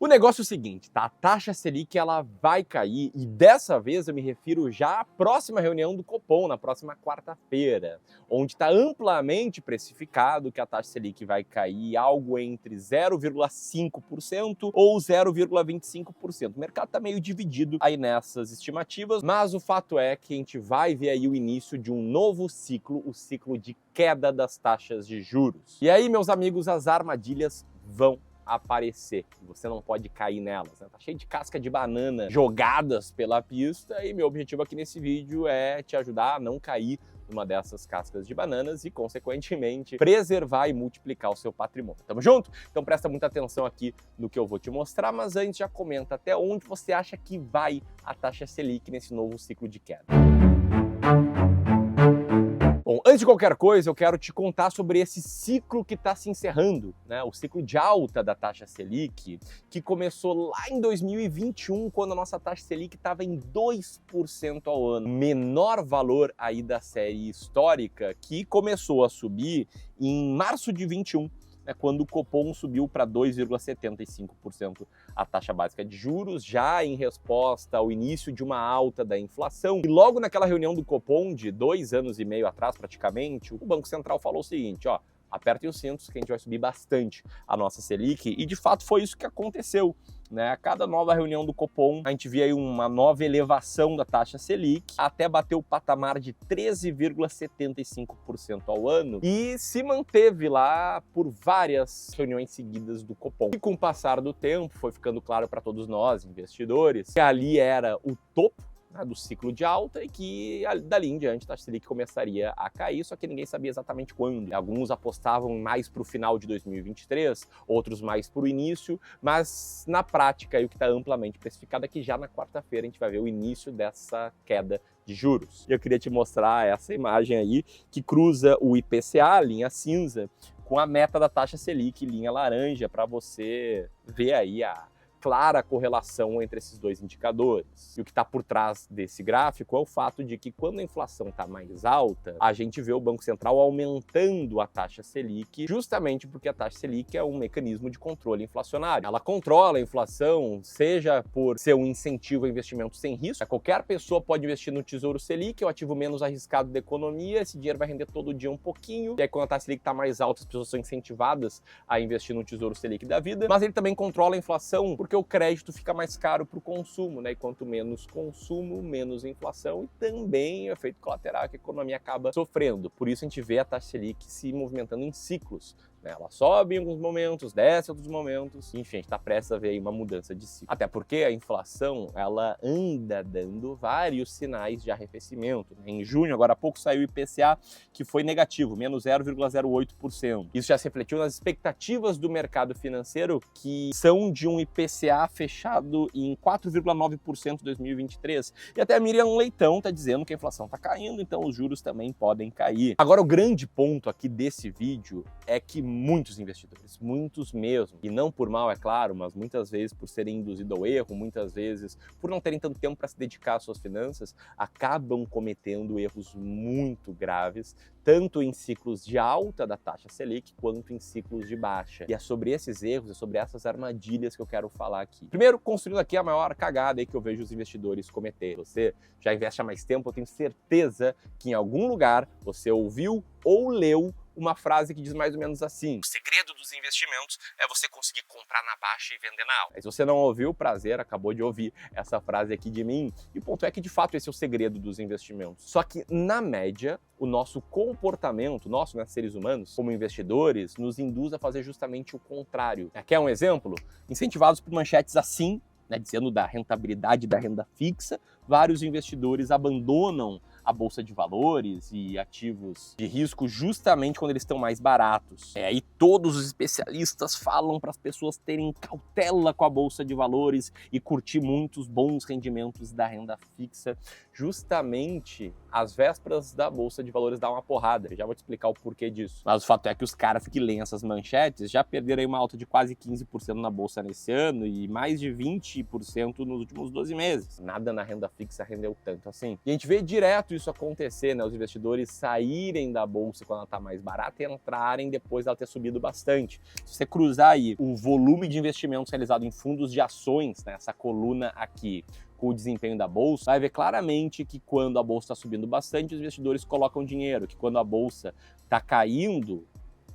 O negócio é o seguinte, tá? A taxa Selic ela vai cair e dessa vez eu me refiro já à próxima reunião do Copom, na próxima quarta-feira, onde está amplamente precificado que a taxa Selic vai cair algo entre 0,5% ou 0,25%. O mercado está meio dividido aí nessas estimativas, mas o fato é que a gente vai ver aí o início de um novo ciclo, o ciclo de queda das taxas de juros. E aí, meus amigos, as armadilhas vão aparecer. Você não pode cair nelas, né? Tá cheio de casca de banana jogadas pela pista e meu objetivo aqui nesse vídeo é te ajudar a não cair numa dessas cascas de bananas e, consequentemente, preservar e multiplicar o seu patrimônio. Tamo junto? Então presta muita atenção aqui no que eu vou te mostrar, mas antes já comenta até onde você acha que vai a taxa Selic nesse novo ciclo de queda. Bom, antes de qualquer coisa, eu quero te contar sobre esse ciclo que está se encerrando, né? O ciclo de alta da taxa Selic, que começou lá em 2021, quando a nossa taxa Selic estava em 2% ao ano. Menor valor aí da série histórica, que começou a subir em março de 21, quando o Copom subiu para 2,75% a taxa básica de juros, já em resposta ao início de uma alta da inflação. E logo naquela reunião do Copom, de 2 anos e meio atrás praticamente, o Banco Central falou o seguinte, ó, apertem os cintos que a gente vai subir bastante a nossa Selic, e de fato foi isso que aconteceu. A cada nova reunião do Copom, a gente via aí uma nova elevação da taxa Selic, até bater o patamar de 13,75% ao ano, e se manteve lá por várias reuniões seguidas do Copom. E com o passar do tempo, foi ficando claro para todos nós, investidores, que ali era o topo do ciclo de alta e que dali em diante a taxa Selic começaria a cair, só que ninguém sabia exatamente quando. Alguns apostavam mais para o final de 2023, outros mais para o início, mas na prática, o que está amplamente especificado é que já na quarta-feira a gente vai ver o início dessa queda de juros. E eu queria te mostrar essa imagem aí que cruza o IPCA, linha cinza, com a meta da taxa Selic, linha laranja, para você ver aí a clara correlação entre esses dois indicadores. E o que está por trás desse gráfico é o fato de que quando a inflação está mais alta, a gente vê o Banco Central aumentando a taxa Selic, justamente porque a taxa Selic é um mecanismo de controle inflacionário. Ela controla a inflação, seja por ser um incentivo a investimento sem risco, qualquer pessoa pode investir no Tesouro Selic, é o ativo menos arriscado da economia, esse dinheiro vai render todo dia um pouquinho, e aí quando a taxa Selic está mais alta, as pessoas são incentivadas a investir no Tesouro Selic da vida, mas ele também controla a inflação, porque o crédito fica mais caro para o consumo, e quanto menos consumo, menos inflação, e também o efeito colateral que a economia acaba sofrendo. Por isso a gente vê a taxa Selic se movimentando em ciclos. Ela sobe em alguns momentos, desce em outros momentos, enfim, a gente está prestes a ver aí uma mudança de ciclo. Até porque a inflação, ela anda dando vários sinais de arrefecimento. Em junho, agora há pouco, saiu o IPCA, que foi negativo, menos 0,08%. Isso já se refletiu nas expectativas do mercado financeiro, que são de um IPCA fechado em 4,9% em 2023. E até a Miriam Leitão está dizendo que a inflação está caindo, então os juros também podem cair. Agora, o grande ponto aqui desse vídeo é que muitos investidores, muitos mesmo, e não por mal, é claro, mas muitas vezes por serem induzidos ao erro, muitas vezes por não terem tanto tempo para se dedicar às suas finanças, acabam cometendo erros muito graves, tanto em ciclos de alta da taxa Selic, quanto em ciclos de baixa. E é sobre esses erros, é sobre essas armadilhas que eu quero falar aqui. Primeiro, construindo aqui a maior cagada aí que eu vejo os investidores cometerem. Você já investe há mais tempo, eu tenho certeza que em algum lugar você ouviu ou leu uma frase que diz mais ou menos assim: o segredo dos investimentos é você conseguir comprar na baixa e vender na alta. Mas se você não ouviu, prazer, acabou de ouvir essa frase aqui de mim. E o ponto é que, de fato, esse é o segredo dos investimentos. Só que, na média, o nosso comportamento, seres humanos, como investidores, nos induz a fazer justamente o contrário. Quer um exemplo? Incentivados por manchetes assim, dizendo da rentabilidade da renda fixa, vários investidores abandonam a bolsa de valores e ativos de risco justamente quando eles estão mais baratos. E todos os especialistas falam para as pessoas terem cautela com a bolsa de valores e curtir muitos bons rendimentos da renda fixa, justamente às vésperas da Bolsa de Valores dar uma porrada. Eu já vou te explicar o porquê disso. Mas o fato é que os caras que leem essas manchetes já perderam aí uma alta de quase 15% na Bolsa nesse ano e mais de 20% nos últimos 12 meses. Nada na renda fixa rendeu tanto assim. E a gente vê direto isso acontecer, né? Os investidores saírem da Bolsa quando ela está mais barata e entrarem depois dela ter subido bastante. Se você cruzar aí o volume de investimentos realizado em fundos de ações, né? Essa coluna aqui, com o desempenho da Bolsa, vai ver claramente que quando a Bolsa está subindo bastante, os investidores colocam dinheiro, que quando a Bolsa está caindo,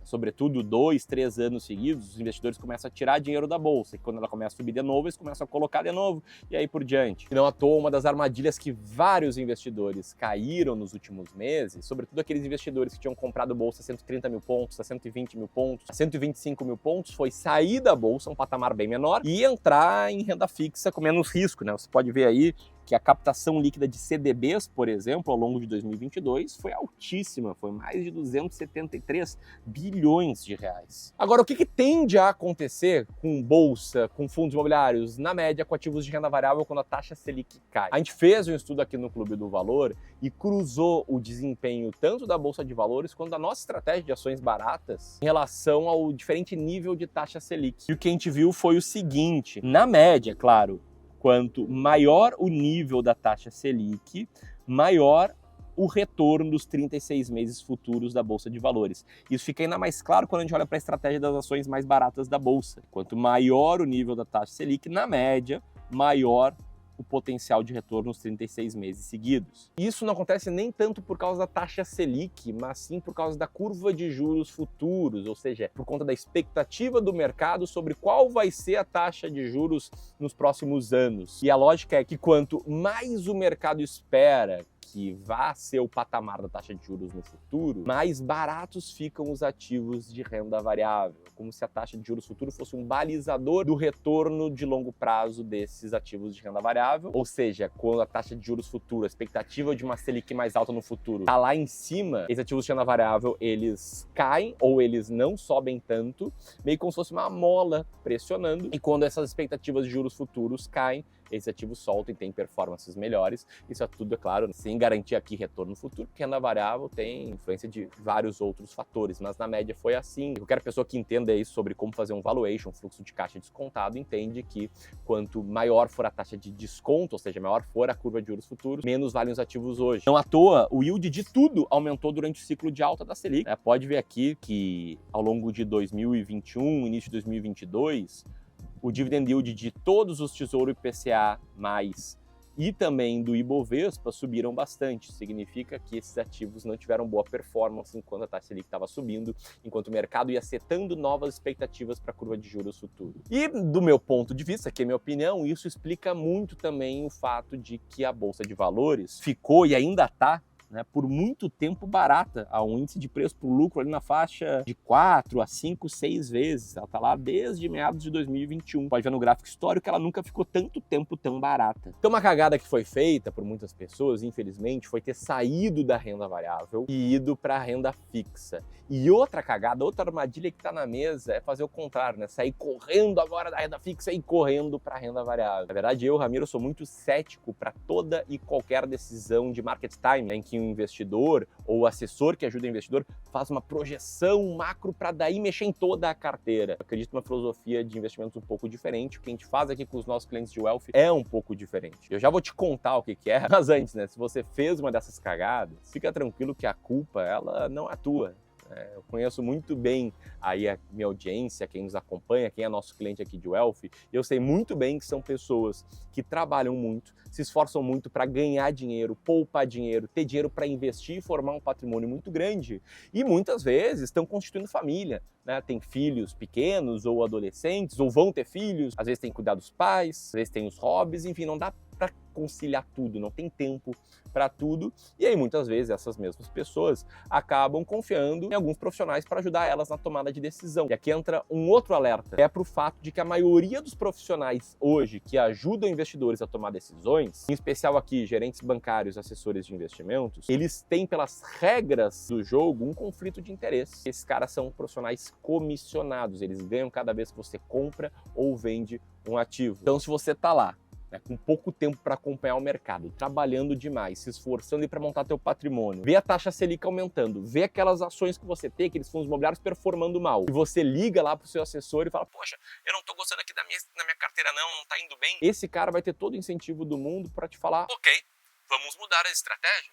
sobretudo 2, 3 anos seguidos, os investidores começam a tirar dinheiro da Bolsa, e quando ela começa a subir de novo, eles começam a colocar de novo, e aí por diante. E não à toa, uma das armadilhas que vários investidores caíram nos últimos meses, sobretudo aqueles investidores que tinham comprado Bolsa a 130 mil pontos, a 120 mil pontos, a 125 mil pontos, foi sair da Bolsa, um patamar bem menor, e entrar em renda fixa com menos risco, né? Você pode ver aí que a captação líquida de CDBs, por exemplo, ao longo de 2022 foi altíssima, foi mais de 273 bilhões de reais. Agora, o que tende a acontecer com bolsa, com fundos imobiliários, na média com ativos de renda variável quando a taxa Selic cai? A gente fez um estudo aqui no Clube do Valor e cruzou o desempenho tanto da Bolsa de Valores quanto da nossa estratégia de ações baratas em relação ao diferente nível de taxa Selic. E o que a gente viu foi o seguinte, na média, claro, quanto maior o nível da taxa Selic, maior o retorno dos 36 meses futuros da Bolsa de Valores. Isso fica ainda mais claro quando a gente olha para a estratégia das ações mais baratas da Bolsa. Quanto maior o nível da taxa Selic, na média, maior o potencial de retorno nos 36 meses seguidos. Isso não acontece nem tanto por causa da taxa Selic, mas sim por causa da curva de juros futuros, ou seja, por conta da expectativa do mercado sobre qual vai ser a taxa de juros nos próximos anos. E a lógica é que quanto mais o mercado espera que vá ser o patamar da taxa de juros no futuro, mais baratos ficam os ativos de renda variável, como se a taxa de juros futuro fosse um balizador do retorno de longo prazo desses ativos de renda variável, ou seja, quando a taxa de juros futuro, a expectativa de uma Selic mais alta no futuro, está lá em cima, esses ativos de renda variável, eles caem ou eles não sobem tanto, meio como se fosse uma mola pressionando, e quando essas expectativas de juros futuros caem, esses ativos soltam e têm performances melhores. Isso é tudo, é claro, sem garantir aqui retorno futuro, porque renda variável tem influência de vários outros fatores, mas na média foi assim. Qualquer pessoa que entenda isso sobre como fazer um valuation, um fluxo de caixa descontado, entende que quanto maior for a taxa de desconto, ou seja, maior for a curva de juros futuros, menos valem os ativos hoje. Não à toa, o yield de tudo aumentou durante o ciclo de alta da Selic. Pode ver aqui que ao longo de 2021, início de 2022, o dividend yield de todos os Tesouro IPCA+, e também do Ibovespa subiram bastante. Significa que esses ativos não tiveram boa performance enquanto a taxa Selic estava subindo, enquanto o mercado ia setando novas expectativas para a curva de juros futuro. E do meu ponto de vista, que é minha opinião, isso explica muito também o fato de que a Bolsa de Valores ficou e ainda está, né, por muito tempo barata, a um índice de preço por lucro ali na faixa de 4 a 5, 6 vezes. Ela está lá desde meados de 2021. Pode ver no gráfico histórico que ela nunca ficou tanto tempo tão barata. Então uma cagada que foi feita por muitas pessoas, infelizmente, foi ter saído da renda variável e ido para a renda fixa. E outra cagada, outra armadilha que está na mesa é fazer o contrário, né? Sair correndo agora da renda fixa e correndo para a renda variável. Na verdade, eu, Ramiro, sou muito cético para toda e qualquer decisão de market time, né, em que um investidor ou assessor que ajuda o investidor faz uma projeção macro para daí mexer em toda a carteira. Eu acredito numa filosofia de investimentos um pouco diferente. O que a gente faz aqui com os nossos clientes de wealth é um pouco diferente. Eu já vou te contar o que é, mas antes, né, se você fez uma dessas cagadas, fica tranquilo que a culpa, ela não é tua. Eu conheço muito bem aí a minha audiência, quem nos acompanha, quem é nosso cliente aqui de wealth, e eu sei muito bem que são pessoas que trabalham muito, se esforçam muito para ganhar dinheiro, poupar dinheiro, ter dinheiro para investir e formar um patrimônio muito grande. E muitas vezes estão constituindo família, né? Tem filhos pequenos ou adolescentes, ou vão ter filhos, às vezes tem que cuidar dos pais, às vezes tem os hobbies, enfim, não dá para conciliar tudo, não tem tempo para tudo, e aí muitas vezes essas mesmas pessoas acabam confiando em alguns profissionais para ajudar elas na tomada de decisão. E aqui entra um outro alerta, é para o fato de que a maioria dos profissionais hoje que ajudam investidores a tomar decisões, em especial aqui gerentes bancários, assessores de investimentos, eles têm pelas regras do jogo um conflito de interesse. Esses caras são profissionais comissionados, eles ganham cada vez que você compra ou vende um ativo. Então se você tá lá né, com pouco tempo para acompanhar o mercado, trabalhando demais, se esforçando para montar teu patrimônio, vê a taxa Selic aumentando, vê aquelas ações que você tem, aqueles fundos imobiliários performando mal, e você liga lá para o seu assessor e fala, poxa, eu não estou gostando aqui da minha carteira não está indo bem. Esse cara vai ter todo o incentivo do mundo para te falar, ok, vamos mudar a estratégia.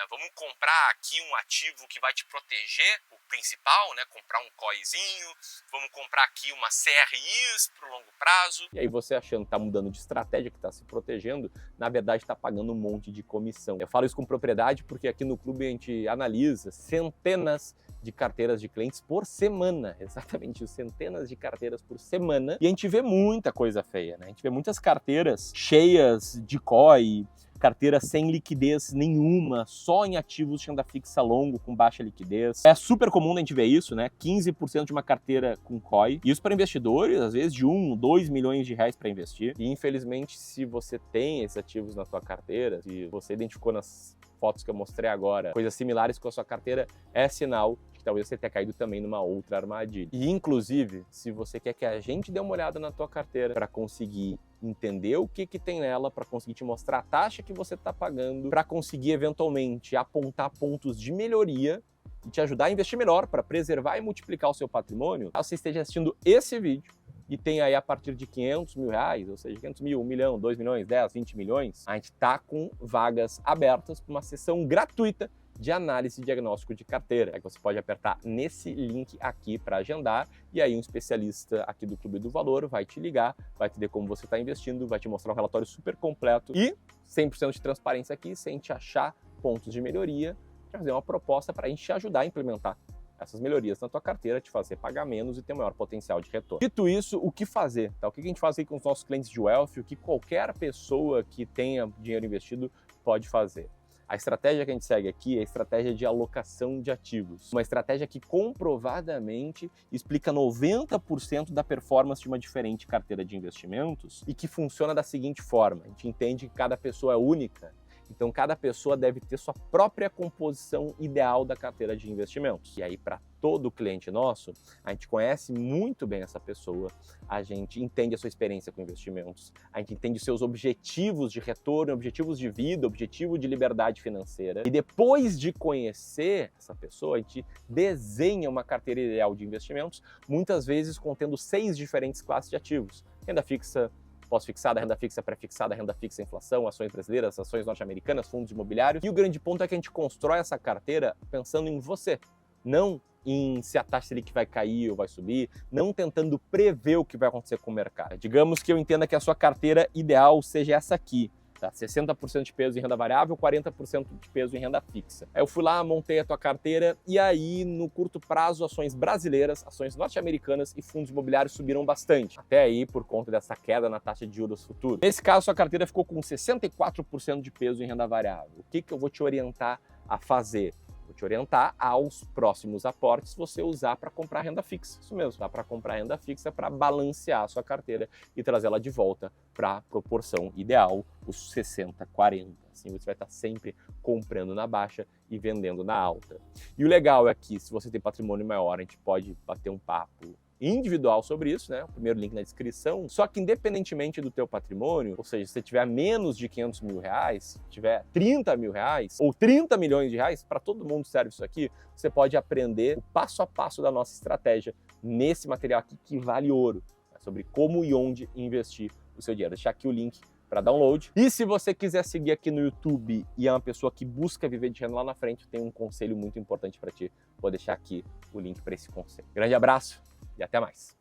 Vamos comprar aqui um ativo que vai te proteger, o principal, né? Comprar um COIzinho, vamos comprar aqui uma CRIs para o longo prazo. E aí você achando que está mudando de estratégia, que está se protegendo, na verdade está pagando um monte de comissão. Eu falo isso com propriedade porque aqui no clube a gente analisa centenas de carteiras de clientes por semana, exatamente, centenas de carteiras por semana, e a gente vê muita coisa feia, né? A gente vê muitas carteiras cheias de COI, carteira sem liquidez nenhuma, só em ativos de renda fixa longo, com baixa liquidez. É super comum a gente ver isso, né? 15% de uma carteira com COI. Isso para investidores, às vezes de 1, 2 milhões de reais para investir. E infelizmente, se você tem esses ativos na sua carteira, se você identificou nas fotos que eu mostrei agora, coisas similares com a sua carteira, é sinal de que talvez você tenha caído também numa outra armadilha. E inclusive, se você quer que a gente dê uma olhada na tua carteira para conseguir entender o que tem nela, para conseguir te mostrar a taxa que você está pagando, para conseguir eventualmente apontar pontos de melhoria e te ajudar a investir melhor para preservar e multiplicar o seu patrimônio, caso você esteja assistindo esse vídeo e tem aí a partir de 500 mil reais, ou seja, 500 mil, 1 milhão, 2 milhões, 10, 20 milhões, a gente está com vagas abertas para uma sessão gratuita de análise e diagnóstico de carteira. É que você pode apertar nesse link aqui para agendar e aí um especialista aqui do Clube do Valor vai te ligar, vai te dizer como você está investindo, vai te mostrar um relatório super completo e 100% de transparência aqui, sem te achar pontos de melhoria, te fazer uma proposta para a gente te ajudar a implementar essas melhorias na tua carteira, te fazer pagar menos e ter um maior potencial de retorno. Dito isso, o que fazer? Tá? O que a gente faz aí com os nossos clientes de wealth, o que qualquer pessoa que tenha dinheiro investido pode fazer? A estratégia que a gente segue aqui é a estratégia de alocação de ativos. Uma estratégia que comprovadamente explica 90% da performance de uma diferente carteira de investimentos e que funciona da seguinte forma. A gente entende que cada pessoa é única, então cada pessoa deve ter sua própria composição ideal da carteira de investimentos. E aí para todo cliente nosso, a gente conhece muito bem essa pessoa, a gente entende a sua experiência com investimentos, a gente entende os seus objetivos de retorno, objetivos de vida, objetivo de liberdade financeira. E depois de conhecer essa pessoa, a gente desenha uma carteira ideal de investimentos, muitas vezes contendo 6 diferentes classes de ativos. Renda fixa, pós-fixada, renda fixa pré-fixada, renda fixa inflação, ações brasileiras, ações norte-americanas, fundos imobiliários. E o grande ponto é que a gente constrói essa carteira pensando em você, não em se a taxa Selic vai cair ou vai subir, não tentando prever o que vai acontecer com o mercado. Digamos que eu entenda que a sua carteira ideal seja essa aqui, tá? 60% de peso em renda variável, 40% de peso em renda fixa. Aí eu fui lá, montei a tua carteira e aí, no curto prazo, ações brasileiras, ações norte-americanas e fundos imobiliários subiram bastante. Até aí, por conta dessa queda na taxa de juros futuros. Nesse caso, sua carteira ficou com 64% de peso em renda variável. O que eu vou te orientar a fazer? Vou te orientar aos próximos aportes você usar para comprar renda fixa. Isso mesmo, dá para comprar renda fixa para balancear a sua carteira e trazê-la de volta para a proporção ideal, os 60-40. Assim você vai estar sempre comprando na baixa e vendendo na alta. E o legal é que se você tem patrimônio maior, a gente pode bater um papo individual sobre isso, né? O primeiro link na descrição. Só que independentemente do teu patrimônio, ou seja, se você tiver menos de 500 mil reais, se tiver 30 mil reais ou 30 milhões de reais, para todo mundo serve isso aqui, você pode aprender o passo a passo da nossa estratégia nesse material aqui que vale ouro, né? Sobre como e onde investir o seu dinheiro. Vou deixar aqui o link para download. E se você quiser seguir aqui no YouTube e é uma pessoa que busca viver de renda lá na frente, eu tenho um conselho muito importante para ti. Vou deixar aqui o link para esse conselho. Grande abraço e até mais!